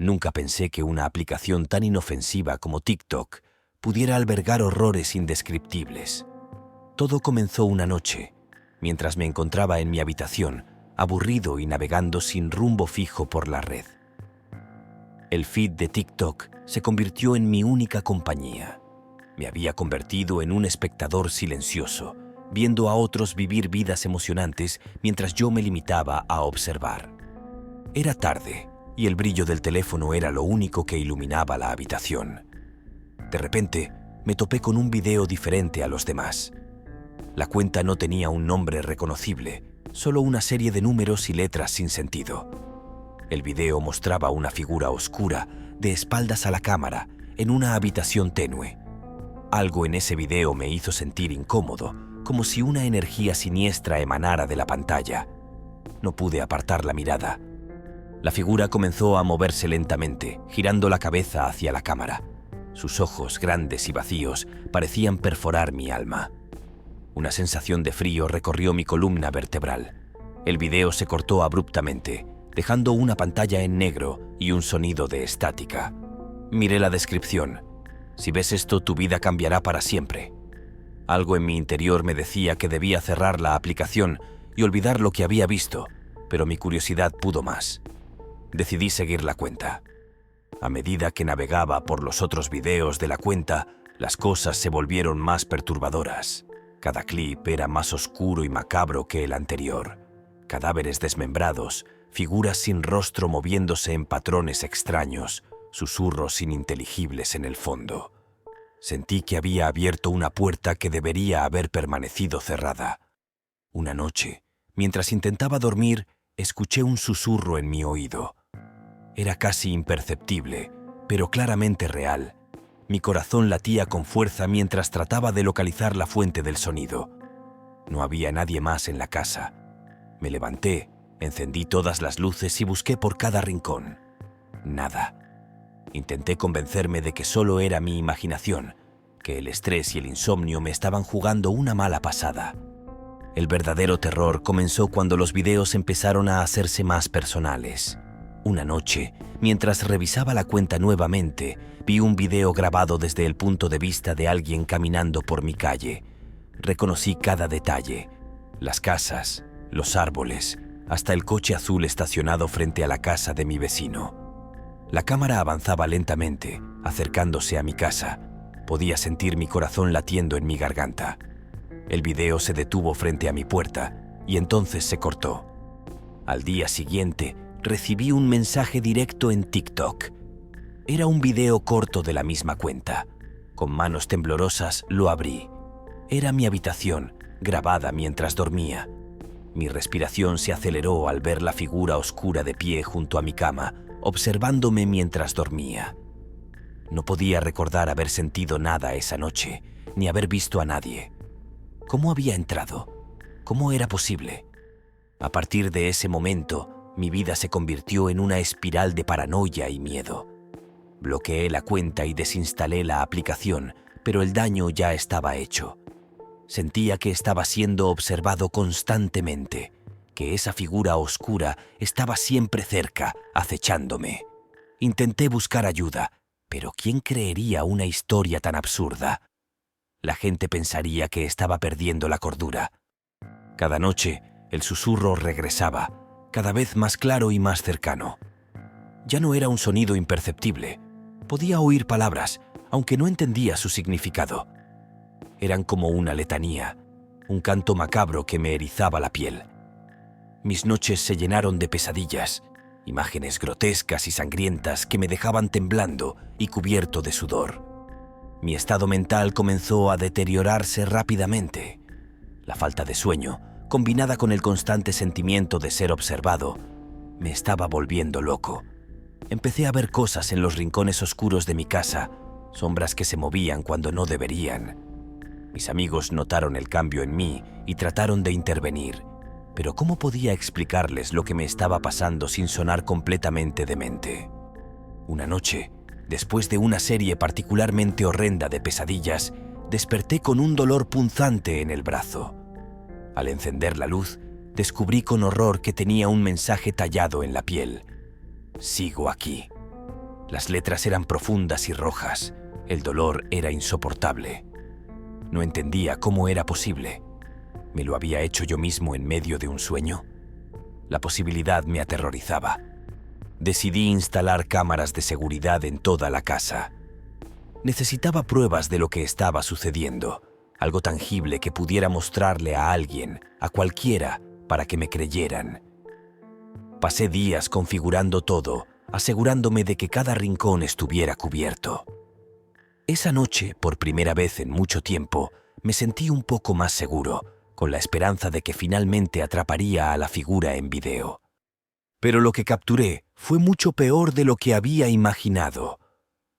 Nunca pensé que una aplicación tan inofensiva como TikTok pudiera albergar horrores indescriptibles. Todo comenzó una noche, mientras me encontraba en mi habitación, aburrido y navegando sin rumbo fijo por la red. El feed de TikTok se convirtió en mi única compañía. Me había convertido en un espectador silencioso, viendo a otros vivir vidas emocionantes mientras yo me limitaba a observar. Era tarde y el brillo del teléfono era lo único que iluminaba la habitación. De repente, me topé con un video diferente a los demás. La cuenta no tenía un nombre reconocible, solo una serie de números y letras sin sentido. El video mostraba una figura oscura, de espaldas a la cámara, en una habitación tenue. Algo en ese video me hizo sentir incómodo, como si una energía siniestra emanara de la pantalla. No pude apartar la mirada. La figura comenzó a moverse lentamente, girando la cabeza hacia la cámara. Sus ojos, grandes y vacíos, parecían perforar mi alma. Una sensación de frío recorrió mi columna vertebral. El video se cortó abruptamente, dejando una pantalla en negro y un sonido de estática. Miré la descripción. Si ves esto, tu vida cambiará para siempre. Algo en mi interior me decía que debía cerrar la aplicación y olvidar lo que había visto, pero mi curiosidad pudo más. Decidí seguir la cuenta. A medida que navegaba por los otros videos de la cuenta, las cosas se volvieron más perturbadoras. Cada clip era más oscuro y macabro que el anterior. Cadáveres desmembrados, figuras sin rostro moviéndose en patrones extraños, susurros ininteligibles en el fondo. Sentí que había abierto una puerta que debería haber permanecido cerrada. Una noche, mientras intentaba dormir, escuché un susurro en mi oído. Era casi imperceptible, pero claramente real. Mi corazón latía con fuerza mientras trataba de localizar la fuente del sonido. No había nadie más en la casa. Me levanté, encendí todas las luces y busqué por cada rincón. Nada. Intenté convencerme de que solo era mi imaginación, que el estrés y el insomnio me estaban jugando una mala pasada. El verdadero terror comenzó cuando los videos empezaron a hacerse más personales. Una noche, mientras revisaba la cuenta nuevamente, vi un video grabado desde el punto de vista de alguien caminando por mi calle. Reconocí cada detalle: las casas, los árboles, hasta el coche azul estacionado frente a la casa de mi vecino. La cámara avanzaba lentamente, acercándose a mi casa. Podía sentir mi corazón latiendo en mi garganta. El video se detuvo frente a mi puerta y entonces se cortó. Al día siguiente, recibí un mensaje directo en TikTok. Era un video corto de la misma cuenta. Con manos temblorosas lo abrí. Era mi habitación, grabada mientras dormía. Mi respiración se aceleró al ver la figura oscura de pie junto a mi cama, observándome mientras dormía. No podía recordar haber sentido nada esa noche, ni haber visto a nadie. ¿Cómo había entrado? ¿Cómo era posible? A partir de ese momento, mi vida se convirtió en una espiral de paranoia y miedo. Bloqueé la cuenta y desinstalé la aplicación, pero el daño ya estaba hecho. Sentía que estaba siendo observado constantemente, que esa figura oscura estaba siempre cerca, acechándome. Intenté buscar ayuda, pero ¿quién creería una historia tan absurda? La gente pensaría que estaba perdiendo la cordura. Cada noche, el susurro regresaba, cada vez más claro y más cercano. Ya no era un sonido imperceptible. Podía oír palabras, aunque no entendía su significado. Eran como una letanía, un canto macabro que me erizaba la piel. Mis noches se llenaron de pesadillas, imágenes grotescas y sangrientas que me dejaban temblando y cubierto de sudor. Mi estado mental comenzó a deteriorarse rápidamente. La falta de sueño, combinada con el constante sentimiento de ser observado, me estaba volviendo loco. Empecé a ver cosas en los rincones oscuros de mi casa, sombras que se movían cuando no deberían. Mis amigos notaron el cambio en mí y trataron de intervenir, pero ¿cómo podía explicarles lo que me estaba pasando sin sonar completamente demente? Una noche, después de una serie particularmente horrenda de pesadillas, desperté con un dolor punzante en el brazo. Al encender la luz, descubrí con horror que tenía un mensaje tallado en la piel. Sigo aquí. Las letras eran profundas y rojas. El dolor era insoportable. No entendía cómo era posible. ¿Me lo había hecho yo mismo en medio de un sueño? La posibilidad me aterrorizaba. Decidí instalar cámaras de seguridad en toda la casa. Necesitaba pruebas de lo que estaba sucediendo, algo tangible que pudiera mostrarle a alguien, a cualquiera, para que me creyeran. Pasé días configurando todo, asegurándome de que cada rincón estuviera cubierto. Esa noche, por primera vez en mucho tiempo, me sentí un poco más seguro, con la esperanza de que finalmente atraparía a la figura en video. Pero lo que capturé fue mucho peor de lo que había imaginado.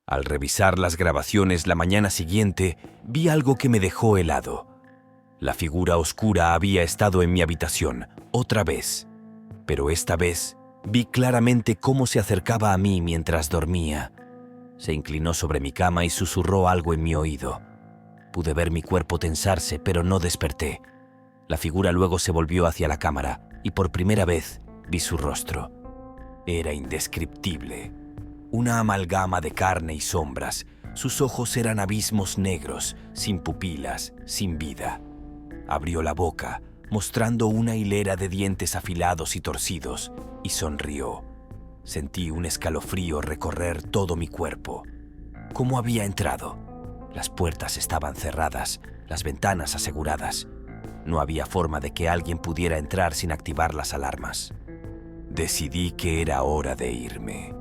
Al revisar las grabaciones la mañana siguiente, vi algo que me dejó helado. La figura oscura había estado en mi habitación, otra vez. Pero esta vez vi claramente cómo se acercaba a mí mientras dormía. Se inclinó sobre mi cama y susurró algo en mi oído. Pude ver mi cuerpo tensarse, pero no desperté. La figura luego se volvió hacia la cámara y por primera vez vi su rostro. Era indescriptible. Una amalgama de carne y sombras. Sus ojos eran abismos negros, sin pupilas, sin vida. Abrió la boca, mostrando una hilera de dientes afilados y torcidos, y sonrió. Sentí un escalofrío recorrer todo mi cuerpo. ¿Cómo había entrado? Las puertas estaban cerradas, las ventanas aseguradas. No había forma de que alguien pudiera entrar sin activar las alarmas. Decidí que era hora de irme.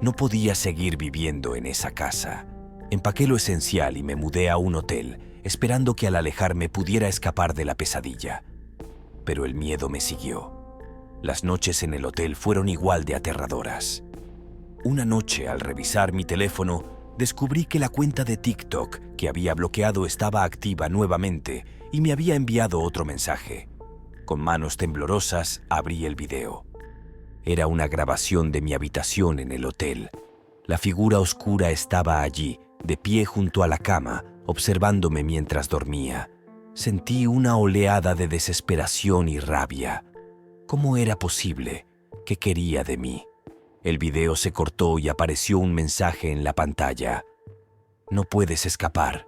No podía seguir viviendo en esa casa. Empaqué lo esencial y me mudé a un hotel, esperando que al alejarme pudiera escapar de la pesadilla. Pero el miedo me siguió. Las noches en el hotel fueron igual de aterradoras. Una noche, al revisar mi teléfono, descubrí que la cuenta de TikTok que había bloqueado estaba activa nuevamente y me había enviado otro mensaje. Con manos temblorosas, abrí el video. Era una grabación de mi habitación en el hotel. La figura oscura estaba allí, de pie junto a la cama, observándome mientras dormía. Sentí una oleada de desesperación y rabia. ¿Cómo era posible? ¿Qué quería de mí? El video se cortó y apareció un mensaje en la pantalla. No puedes escapar.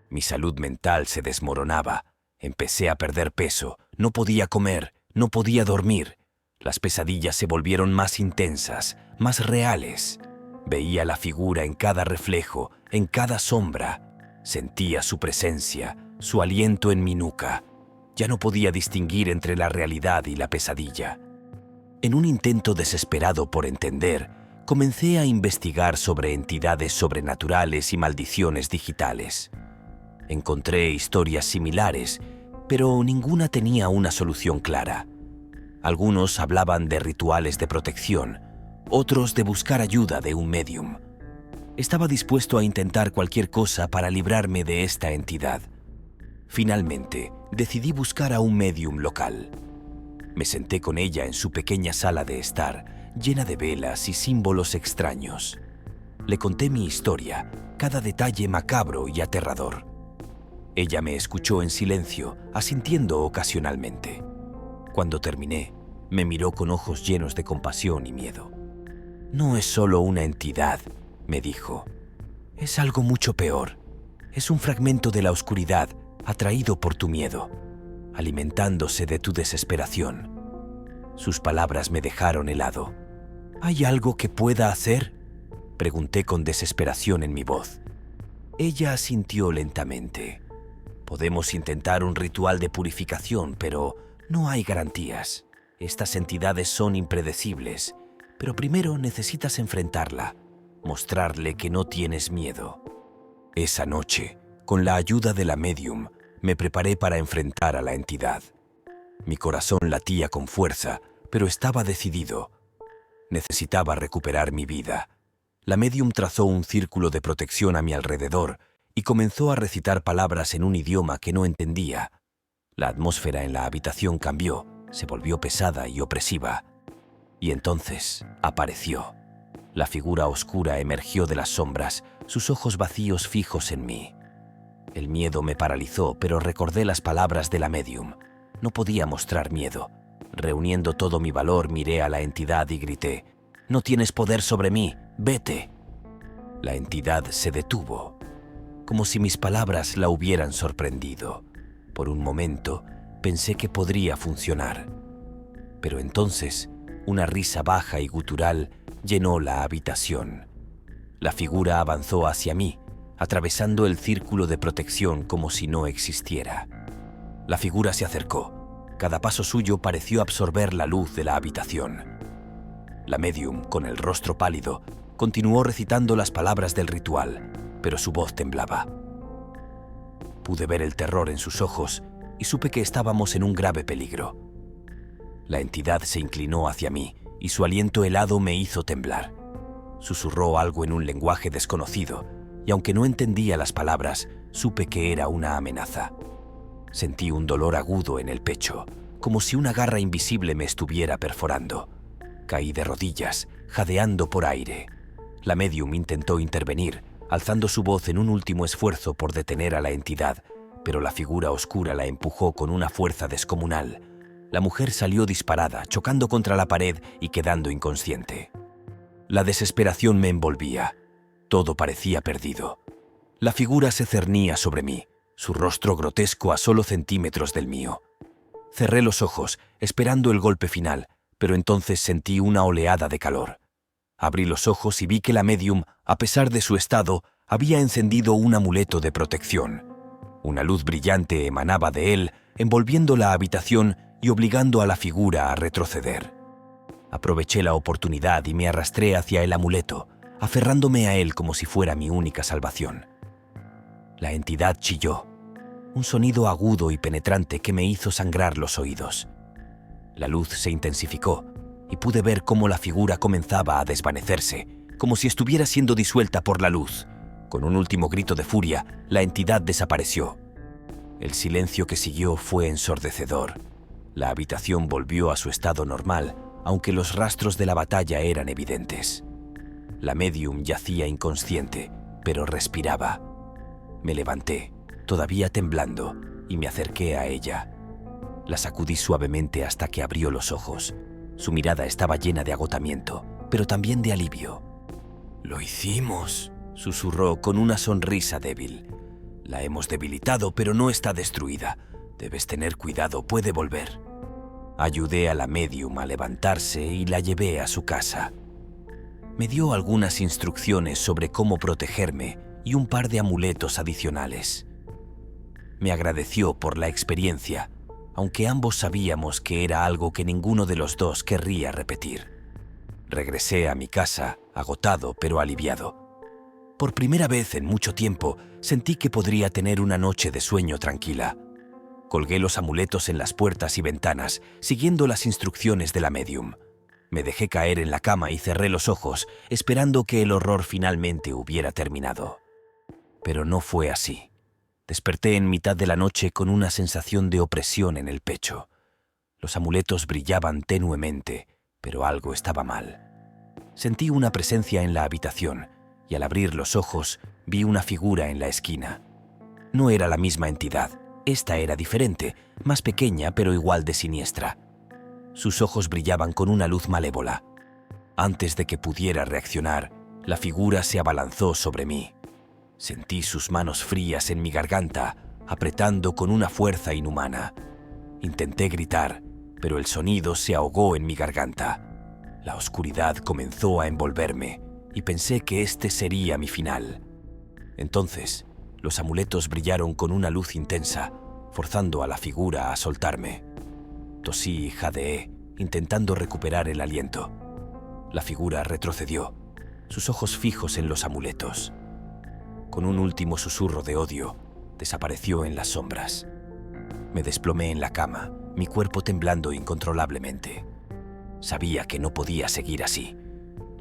Mi salud mental se desmoronaba. Empecé a perder peso. No podía comer, no podía dormir. Las pesadillas se volvieron más intensas, más reales. Veía la figura en cada reflejo, en cada sombra. Sentía su presencia, su aliento en mi nuca. Ya no podía distinguir entre la realidad y la pesadilla. En un intento desesperado por entender, comencé a investigar sobre entidades sobrenaturales y maldiciones digitales. Encontré historias similares, pero ninguna tenía una solución clara. Algunos hablaban de rituales de protección, otros de buscar ayuda de un médium. Estaba dispuesto a intentar cualquier cosa para librarme de esta entidad. Finalmente, decidí buscar a un médium local. Me senté con ella en su pequeña sala de estar, llena de velas y símbolos extraños. Le conté mi historia, cada detalle macabro y aterrador. Ella me escuchó en silencio, asintiendo ocasionalmente. Cuando terminé, me miró con ojos llenos de compasión y miedo. No es solo una entidad, me dijo. Es algo mucho peor. Es un fragmento de la oscuridad atraído por tu miedo, alimentándose de tu desesperación. Sus palabras me dejaron helado. ¿Hay algo que pueda hacer?, pregunté con desesperación en mi voz. Ella asintió lentamente. Podemos intentar un ritual de purificación, pero no hay garantías. Estas entidades son impredecibles, pero primero necesitas enfrentarla, mostrarle que no tienes miedo. Esa noche, con la ayuda de la médium, me preparé para enfrentar a la entidad. Mi corazón latía con fuerza, pero estaba decidido. Necesitaba recuperar mi vida. La médium trazó un círculo de protección a mi alrededor y comenzó a recitar palabras en un idioma que no entendía. La atmósfera en la habitación cambió, se volvió pesada y opresiva. Y entonces apareció. La figura oscura emergió de las sombras, sus ojos vacíos fijos en mí. El miedo me paralizó, pero recordé las palabras de la médium. No podía mostrar miedo. Reuniendo todo mi valor, miré a la entidad y grité: «No tienes poder sobre mí, vete». La entidad se detuvo, como si mis palabras la hubieran sorprendido. Por un momento pensé que podría funcionar, pero entonces una risa baja y gutural llenó la habitación. La figura avanzó hacia mí, atravesando el círculo de protección como si no existiera. La figura se acercó. Cada paso suyo pareció absorber la luz de la habitación. La médium, con el rostro pálido, continuó recitando las palabras del ritual, pero su voz temblaba. Pude ver el terror en sus ojos y supe que estábamos en un grave peligro. La entidad se inclinó hacia mí y su aliento helado me hizo temblar. Susurró algo en un lenguaje desconocido y aunque no entendía las palabras, supe que era una amenaza. Sentí un dolor agudo en el pecho, como si una garra invisible me estuviera perforando. Caí de rodillas, jadeando por aire. La médium intentó intervenir, alzando su voz en un último esfuerzo por detener a la entidad, pero la figura oscura la empujó con una fuerza descomunal. La mujer salió disparada, chocando contra la pared y quedando inconsciente. La desesperación me envolvía. Todo parecía perdido. La figura se cernía sobre mí, su rostro grotesco a solo centímetros del mío. Cerré los ojos, esperando el golpe final, pero entonces sentí una oleada de calor. Abrí los ojos y vi que la médium, a pesar de su estado, había encendido un amuleto de protección. Una luz brillante emanaba de él, envolviendo la habitación y obligando a la figura a retroceder. Aproveché la oportunidad y me arrastré hacia el amuleto, aferrándome a él como si fuera mi única salvación. La entidad chilló, un sonido agudo y penetrante que me hizo sangrar los oídos. La luz se intensificó y pude ver cómo la figura comenzaba a desvanecerse, como si estuviera siendo disuelta por la luz. Con un último grito de furia, la entidad desapareció. El silencio que siguió fue ensordecedor. La habitación volvió a su estado normal, aunque los rastros de la batalla eran evidentes. La médium yacía inconsciente, pero respiraba. Me levanté, todavía temblando, y me acerqué a ella. La sacudí suavemente hasta que abrió los ojos. Su mirada estaba llena de agotamiento, pero también de alivio. «Lo hicimos», susurró con una sonrisa débil. «La hemos debilitado, pero no está destruida. Debes tener cuidado, puede volver». Ayudé a la médium a levantarse y la llevé a su casa. Me dio algunas instrucciones sobre cómo protegerme y un par de amuletos adicionales. Me agradeció por la experiencia, aunque ambos sabíamos que era algo que ninguno de los dos querría repetir. Regresé a mi casa, agotado pero aliviado. Por primera vez en mucho tiempo, sentí que podría tener una noche de sueño tranquila. Colgué los amuletos en las puertas y ventanas, siguiendo las instrucciones de la médium. Me dejé caer en la cama y cerré los ojos, esperando que el horror finalmente hubiera terminado. Pero no fue así. Desperté en mitad de la noche con una sensación de opresión en el pecho. Los amuletos brillaban tenuemente, pero algo estaba mal. Sentí una presencia en la habitación y al abrir los ojos vi una figura en la esquina. No era la misma entidad. Esta era diferente, más pequeña pero igual de siniestra. Sus ojos brillaban con una luz malévola. Antes de que pudiera reaccionar, la figura se abalanzó sobre mí. Sentí sus manos frías en mi garganta, apretando con una fuerza inhumana. Intenté gritar, pero el sonido se ahogó en mi garganta. La oscuridad comenzó a envolverme y pensé que este sería mi final. Entonces, los amuletos brillaron con una luz intensa, forzando a la figura a soltarme. Tosí y jadeé, intentando recuperar el aliento. La figura retrocedió, sus ojos fijos en los amuletos. Con un último susurro de odio, desapareció en las sombras. Me desplomé en la cama, mi cuerpo temblando incontrolablemente. Sabía que no podía seguir así.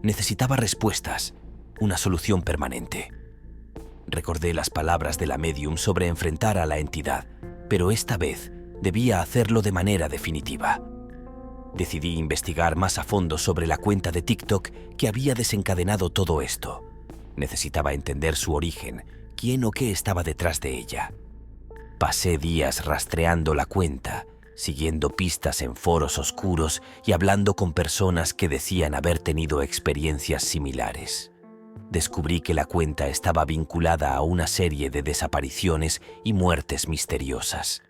Necesitaba respuestas, una solución permanente. Recordé las palabras de la médium sobre enfrentar a la entidad, pero esta vez debía hacerlo de manera definitiva. Decidí investigar más a fondo sobre la cuenta de TikTok que había desencadenado todo esto. Necesitaba entender su origen, quién o qué estaba detrás de ella. Pasé días rastreando la cuenta, siguiendo pistas en foros oscuros y hablando con personas que decían haber tenido experiencias similares. descubrí que la cuenta estaba vinculada a una serie de desapariciones y muertes misteriosas.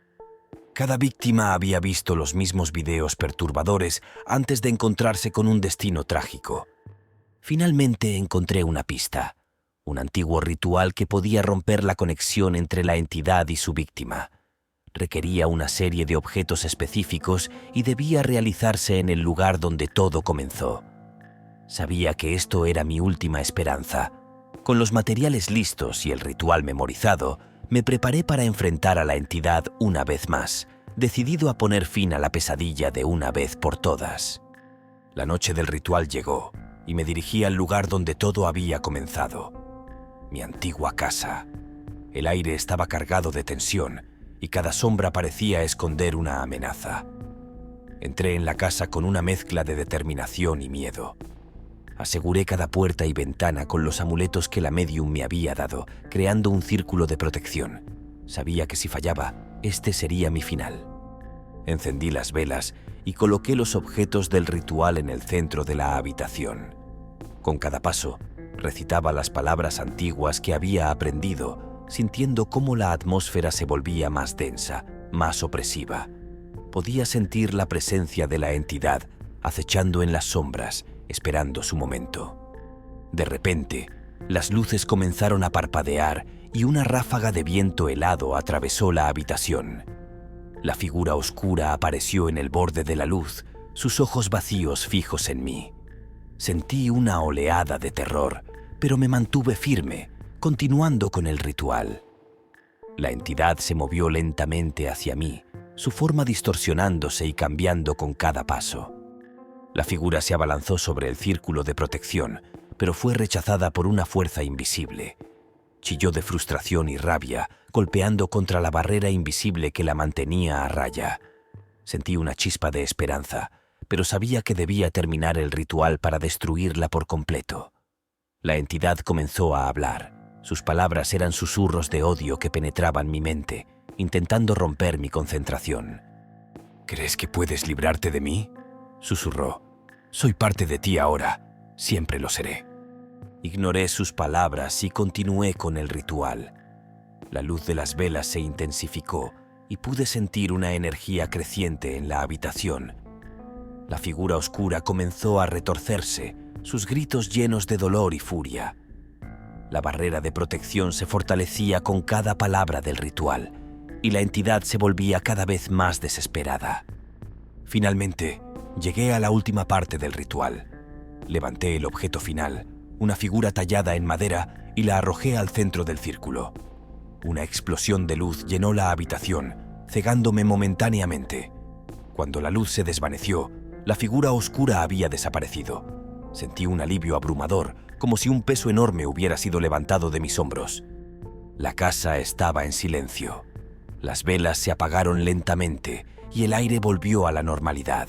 Cada víctima había visto los mismos videos perturbadores antes de encontrarse con un destino trágico. Finalmente encontré una pista, un antiguo ritual que podía romper la conexión entre la entidad y su víctima. Requería una serie de objetos específicos y debía realizarse en el lugar donde todo comenzó. Sabía que esto era mi última esperanza. Con los materiales listos y el ritual memorizado, me preparé para enfrentar a la entidad una vez más, decidido a poner fin a la pesadilla de una vez por todas. La noche del ritual llegó y me dirigí al lugar donde todo había comenzado. Mi antigua casa. El aire estaba cargado de tensión y cada sombra parecía esconder una amenaza. Entré en la casa con una mezcla de determinación y miedo. Aseguré cada puerta y ventana con los amuletos que la medium me había dado, creando un círculo de protección. Sabía que si fallaba, este sería mi final. Encendí las velas y coloqué los objetos del ritual en el centro de la habitación. Con cada paso, recitaba las palabras antiguas que había aprendido, sintiendo cómo la atmósfera se volvía más densa, más opresiva. Podía sentir la presencia de la entidad, acechando en las sombras, esperando su momento. De repente, las luces comenzaron a parpadear y una ráfaga de viento helado atravesó la habitación. La figura oscura apareció en el borde de la luz, sus ojos vacíos fijos en mí. Sentí una oleada de terror, pero me mantuve firme, continuando con el ritual. La entidad se movió lentamente hacia mí, su forma distorsionándose y cambiando con cada paso. La figura se abalanzó sobre el círculo de protección, pero fue rechazada por una fuerza invisible. Chilló de frustración y rabia, golpeando contra la barrera invisible que la mantenía a raya. Sentí una chispa de esperanza, pero sabía que debía terminar el ritual para destruirla por completo. La entidad comenzó a hablar. Sus palabras eran susurros de odio que penetraban mi mente, intentando romper mi concentración. ¿Crees que puedes librarte de mí?, susurró. Soy parte de ti ahora, siempre lo seré. Ignoré sus palabras y continué con el ritual. La luz de las velas se intensificó y pude sentir una energía creciente en la habitación. La figura oscura comenzó a retorcerse, sus gritos llenos de dolor y furia. La barrera de protección se fortalecía con cada palabra del ritual y la entidad se volvía cada vez más desesperada. Finalmente, llegué a la última parte del ritual. Levanté el objeto final, una figura tallada en madera, y la arrojé al centro del círculo. Una explosión de luz llenó la habitación, cegándome momentáneamente. Cuando la luz se desvaneció, la figura oscura había desaparecido. Sentí un alivio abrumador, como si un peso enorme hubiera sido levantado de mis hombros. La casa estaba en silencio. Las velas se apagaron lentamente y el aire volvió a la normalidad.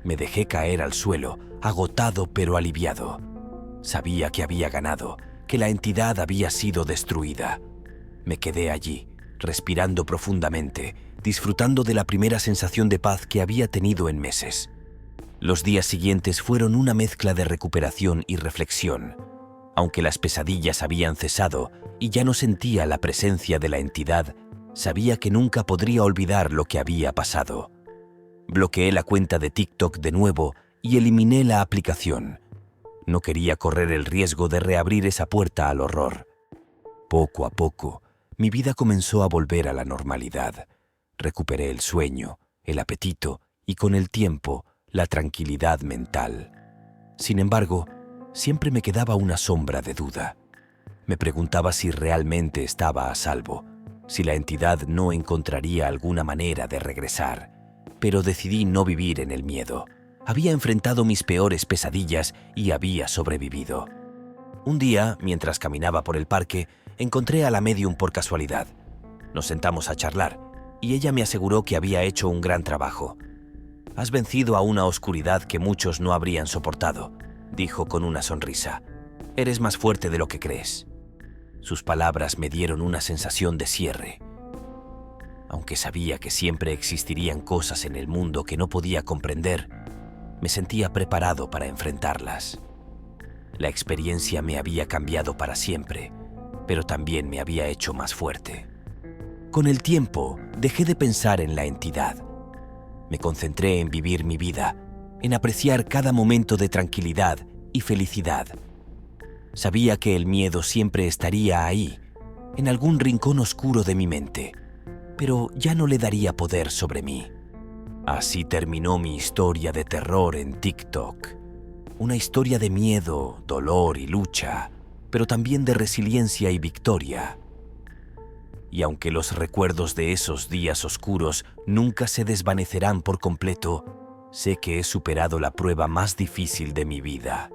Me dejé caer al suelo, agotado pero aliviado. Sabía que había ganado, que la entidad había sido destruida. Me quedé allí, respirando profundamente, disfrutando de la primera sensación de paz que había tenido en meses. Los días siguientes fueron una mezcla de recuperación y reflexión. Aunque las pesadillas habían cesado y ya no sentía la presencia de la entidad, sabía que nunca podría olvidar lo que había pasado. Bloqueé la cuenta de TikTok de nuevo y eliminé la aplicación. No quería correr el riesgo de reabrir esa puerta al horror. Poco a poco, mi vida comenzó a volver a la normalidad. Recuperé el sueño, el apetito y con el tiempo, la tranquilidad mental. Sin embargo, siempre me quedaba una sombra de duda. Me preguntaba si realmente estaba a salvo, si la entidad no encontraría alguna manera de regresar. Pero decidí no vivir en el miedo. Había enfrentado mis peores pesadillas y había sobrevivido. Un día, mientras caminaba por el parque, encontré a la medium por casualidad. Nos sentamos a charlar y ella me aseguró que había hecho un gran trabajo. «Has vencido a una oscuridad que muchos no habrían soportado», dijo con una sonrisa. «Eres más fuerte de lo que crees». Sus palabras me dieron una sensación de cierre. Aunque sabía que siempre existirían cosas en el mundo que no podía comprender, me sentía preparado para enfrentarlas. La experiencia me había cambiado para siempre, pero también me había hecho más fuerte. Con el tiempo, dejé de pensar en la entidad. Me concentré en vivir mi vida, en apreciar cada momento de tranquilidad y felicidad. Sabía que el miedo siempre estaría ahí, en algún rincón oscuro de mi mente, pero ya no le daría poder sobre mí. Así terminó mi historia de terror en TikTok. Una historia de miedo, dolor y lucha, pero también de resiliencia y victoria. Y aunque los recuerdos de esos días oscuros nunca se desvanecerán por completo, sé que he superado la prueba más difícil de mi vida.